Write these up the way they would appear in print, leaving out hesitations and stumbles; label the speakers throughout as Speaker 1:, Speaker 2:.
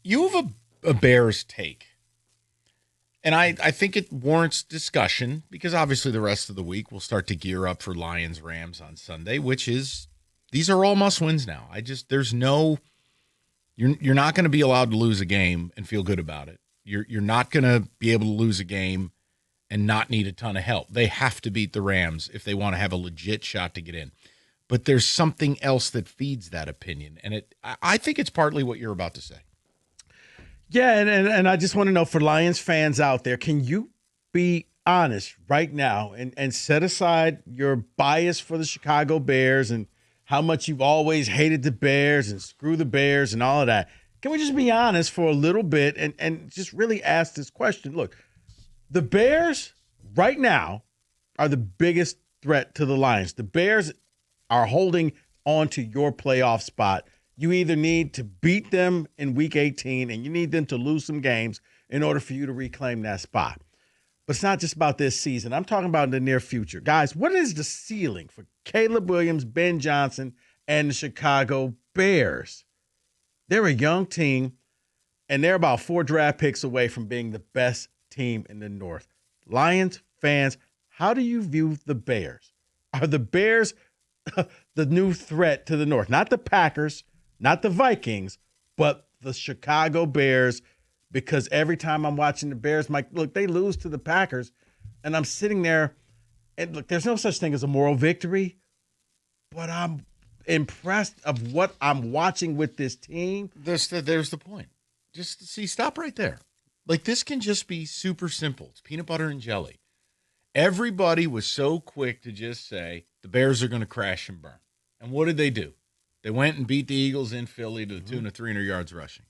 Speaker 1: You have a Bears take. And I think it warrants discussion because obviously the rest of the week we'll start to gear up for Lions-Rams on Sunday, which is these are all must-wins now. There's no you're not going to be allowed to lose a game and feel good about it. You're not going to be able to lose a game and not need a ton of help. They have to beat the Rams if they want to have a legit shot to get in. But there's something else that feeds that opinion, and I think it's partly what you're about to say.
Speaker 2: Yeah, and I just want to know for Lions fans out there, can you be honest right now and set aside your bias for the Chicago Bears and how much you've always hated the Bears and screw the Bears and all of that? Can we just be honest for a little bit and just really ask this question? Look, the Bears right now are the biggest threat to the Lions. The Bears are holding on to your playoff spot. You either need to beat them in Week 18 and you need them to lose some games in order for you to reclaim that spot. But it's not just about this season. I'm talking about in the near future. Guys, what is the ceiling for Caleb Williams, Ben Johnson, and the Chicago Bears? They're a young team, and they're about 4 draft picks away from being the best team in the North. Lions fans, how do you view the Bears? Are the Bears the new threat to the North? Not the Packers, not the Vikings, but the Chicago Bears, because every time I'm watching the Bears, look, they lose to the Packers, and I'm sitting there, and look, there's no such thing as a moral victory, but I'm impressed of what I'm watching with this team.
Speaker 1: There's the point. Just see, stop right there. Like, this can just be super simple. It's peanut butter and jelly. Everybody was so quick to just say the Bears are going to crash and burn. And what did they do? They went and beat the Eagles in Philly to the tune of 300 yards rushing.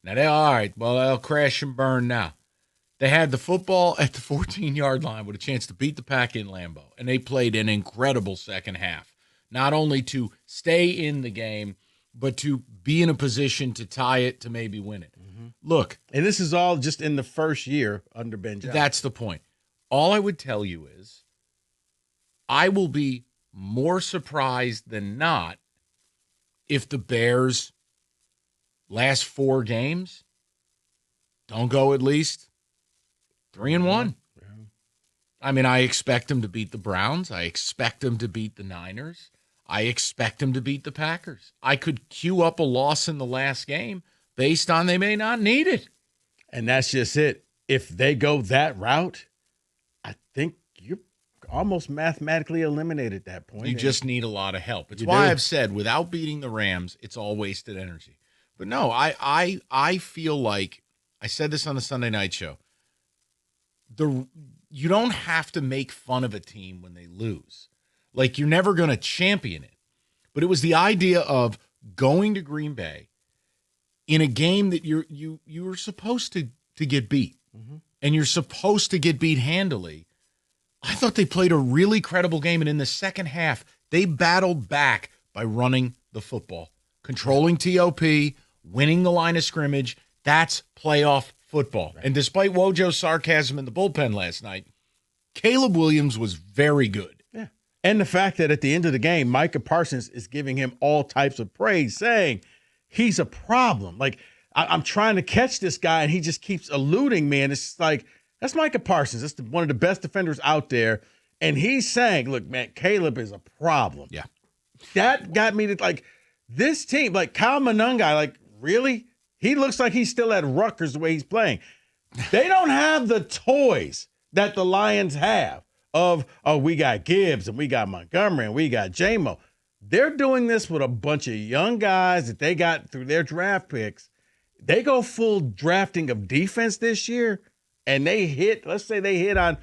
Speaker 1: Now, they'll crash and burn now. They had the football at the 14-yard line with a chance to beat the Pack in Lambeau, and they played an incredible second half, not only to stay in the game, but to be in a position to tie it, to maybe win it. Mm-hmm. Look.
Speaker 2: And this is all just in the first year under Ben Johnson.
Speaker 1: That's the point. All I would tell you is I will be more surprised than not if the Bears' last 4 games don't go at least 3-1. Yeah. I mean, I expect them to beat the Browns. I expect them to beat the Niners. I expect them to beat the Packers. I could queue up a loss in the last game based on they may not need it.
Speaker 2: And that's just it. If they go that route, I think you're almost mathematically eliminated at that point.
Speaker 1: You just need a lot of help. It's why I've said without beating the Rams, it's all wasted energy. But no, I feel like, I said this on the Sunday night show, you don't have to make fun of a team when they lose. Like, you're never going to champion it. But it was the idea of going to Green Bay in a game that you were supposed to get beat. Mm-hmm. And you're supposed to get beat handily. I thought they played a really credible game, and in the second half, they battled back by running the football, controlling TOP, winning the line of scrimmage. That's playoff football. Right. And despite Wojo's sarcasm in the bullpen last night, Caleb Williams was very good.
Speaker 2: Yeah. And the fact that at the end of the game, Micah Parsons is giving him all types of praise, saying he's a problem. Like, I'm trying to catch this guy, and he just keeps eluding me. And it's like, that's Micah Parsons. That's one of the best defenders out there. And he's saying, look, man, Caleb is a problem.
Speaker 1: Yeah.
Speaker 2: That got me to, like, this team, like Kyle Monungai, like, really? He looks like he's still at Rutgers the way he's playing. They don't have the toys that the Lions have of, we got Gibbs, and we got Montgomery, and we got J-Mo. They're doing this with a bunch of young guys that they got through their draft picks. They go full drafting of defense this year, and let's say they hit on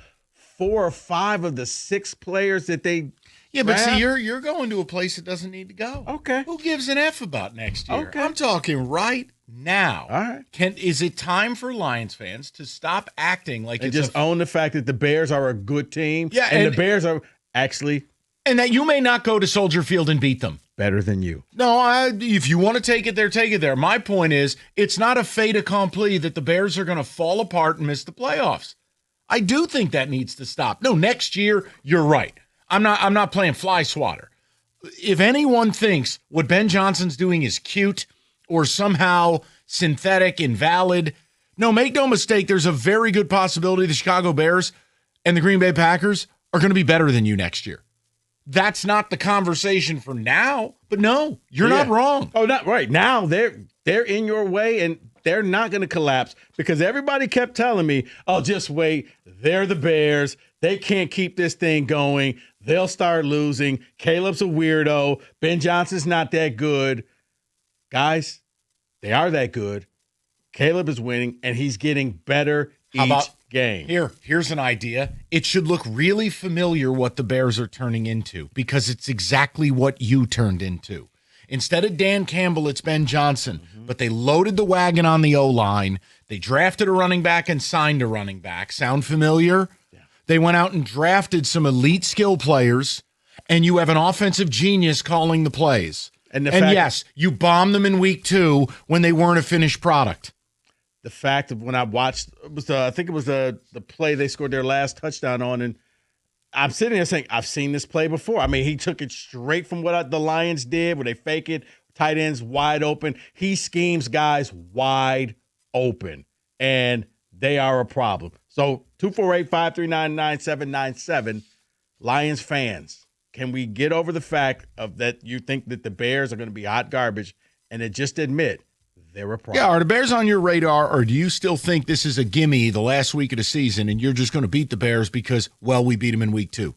Speaker 2: 4 or 5 of the 6 players that they
Speaker 1: Yeah, but see, you're going to a place that doesn't need to go.
Speaker 2: Okay.
Speaker 1: Who gives an F about next year?
Speaker 2: Okay.
Speaker 1: I'm talking right now.
Speaker 2: All right.
Speaker 1: Is it time for Lions fans to stop acting like
Speaker 2: and just own the fact that the Bears are a good team?
Speaker 1: Yeah,
Speaker 2: and the Bears are actually
Speaker 1: and that you may not go to Soldier Field and beat them.
Speaker 2: Better than you.
Speaker 1: No, if you want to take it there, take it there. My point is, it's not a fait accompli that the Bears are going to fall apart and miss the playoffs. I do think that needs to stop. No, next year, you're right. I'm not playing fly swatter. If anyone thinks what Ben Johnson's doing is cute or somehow synthetic, invalid. No, make no mistake, there's a very good possibility the Chicago Bears and the Green Bay Packers are going to be better than you next year. That's not the conversation for now, but no, you're not wrong.
Speaker 2: Oh, not right. Now they're in your way, and they're not going to collapse because everybody kept telling me, oh, just wait. They're the Bears. They can't keep this thing going. They'll start losing. Caleb's a weirdo. Ben Johnson's not that good. Guys, they are that good. Caleb is winning, and he's getting better each game.
Speaker 1: Here's an idea. It should look really familiar what the Bears are turning into because it's exactly what you turned into. Instead of Dan Campbell, it's Ben Johnson. But they loaded the wagon on the O-line. They drafted a running back and signed a running back. Sound familiar? Yeah. They went out and drafted some elite skill players, and you have an offensive genius calling the plays. And yes, you bombed them in week 2 when they weren't a finished product.
Speaker 2: The fact of when I watched, I think it was the play they scored their last touchdown on, and I'm sitting there saying, I've seen this play before. I mean, he took it straight from what the Lions did, where they fake it, tight ends wide open. He schemes guys wide open, and they are a problem. So 248-539-9797, Lions fans, can we get over the fact of that you think that the Bears are going to be hot garbage and then just admit they're a problem?
Speaker 1: Yeah, are the Bears on your radar, or do you still think this is a gimme the last week of the season and you're just going to beat the Bears because, well, we beat them in week 2?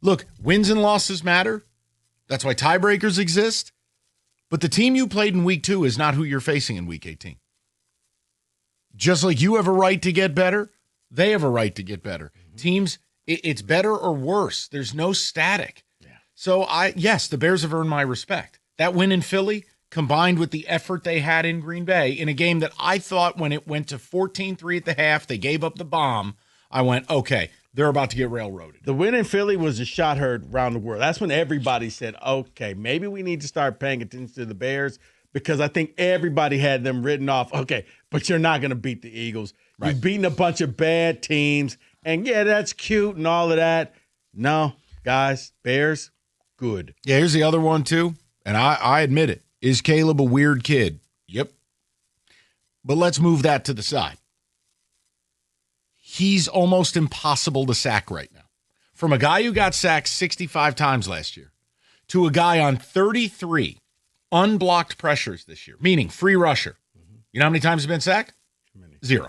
Speaker 1: Look, wins and losses matter. That's why tiebreakers exist. But the team you played in week 2 is not who you're facing in week 18. Just like you have a right to get better, they have a right to get better. Teams, it's better or worse. There's no static. Yeah. So, yes, the Bears have earned my respect. That win in Philly, combined with the effort they had in Green Bay in a game that I thought when it went to 14-3 at the half, they gave up the bomb, I went, okay, they're about to get railroaded.
Speaker 2: The win in Philly was a shot heard around the world. That's when everybody said, okay, maybe we need to start paying attention to the Bears because I think everybody had them written off. Okay, but you're not going to beat the Eagles. Right. You've beaten a bunch of bad teams, and yeah, that's cute and all of that. No, guys, Bears, good.
Speaker 1: Yeah, here's the other one too, and I admit it. Is Caleb a weird kid? Yep. But let's move that to the side. He's almost impossible to sack right now. From a guy who got sacked 65 times last year to a guy on 33 unblocked pressures this year, meaning free rusher. You know how many times he's been sacked? 0.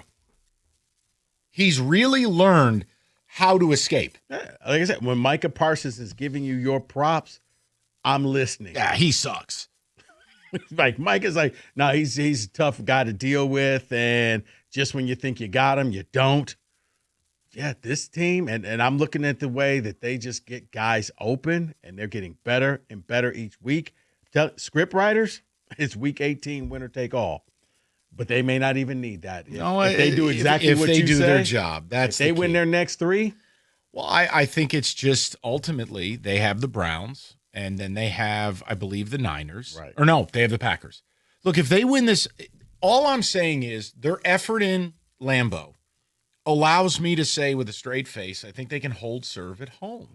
Speaker 1: He's really learned how to escape.
Speaker 2: Like I said, when Micah Parsons is giving you your props, I'm listening.
Speaker 1: Yeah, he sucks.
Speaker 2: Like Mike is like, no, he's a tough guy to deal with, and just when you think you got him, you don't. Yeah, this team, and I'm looking at the way that they just get guys open, and they're getting better and better each week. Script writers, it's week 18, winner take all, but they may not even need that. If they do exactly what you say,
Speaker 1: if they do their job, that's
Speaker 2: if they win their next 3.
Speaker 1: Well, I think it's just ultimately they have the Browns. And then they have, I believe, the Niners.
Speaker 2: Right.
Speaker 1: Or no, they have the Packers. Look, if they win this, all I'm saying is their effort in Lambeau allows me to say with a straight face, I think they can hold serve at home.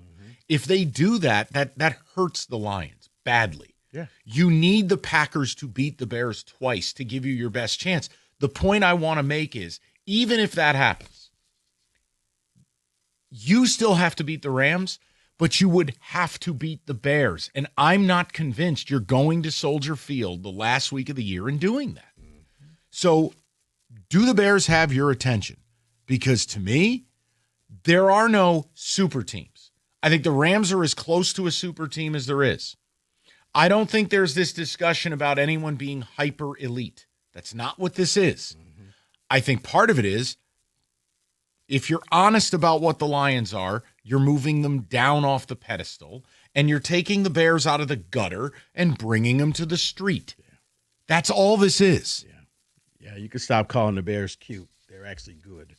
Speaker 1: If they do that, that hurts the Lions badly.
Speaker 2: Yeah.
Speaker 1: You need the Packers to beat the Bears twice to give you your best chance. The point I want to make is, even if that happens, you still have to beat the Rams, but you would have to beat the Bears. And I'm not convinced you're going to Soldier Field the last week of the year and doing that. So do the Bears have your attention? Because to me, there are no super teams. I think the Rams are as close to a super team as there is. I don't think there's this discussion about anyone being hyper elite. That's not what this is. I think part of it is, if you're honest about what the Lions are, you're moving them down off the pedestal, and you're taking the Bears out of the gutter and bringing them to the street. Yeah. That's all this is.
Speaker 2: Yeah, you can stop calling the Bears cute. They're actually good.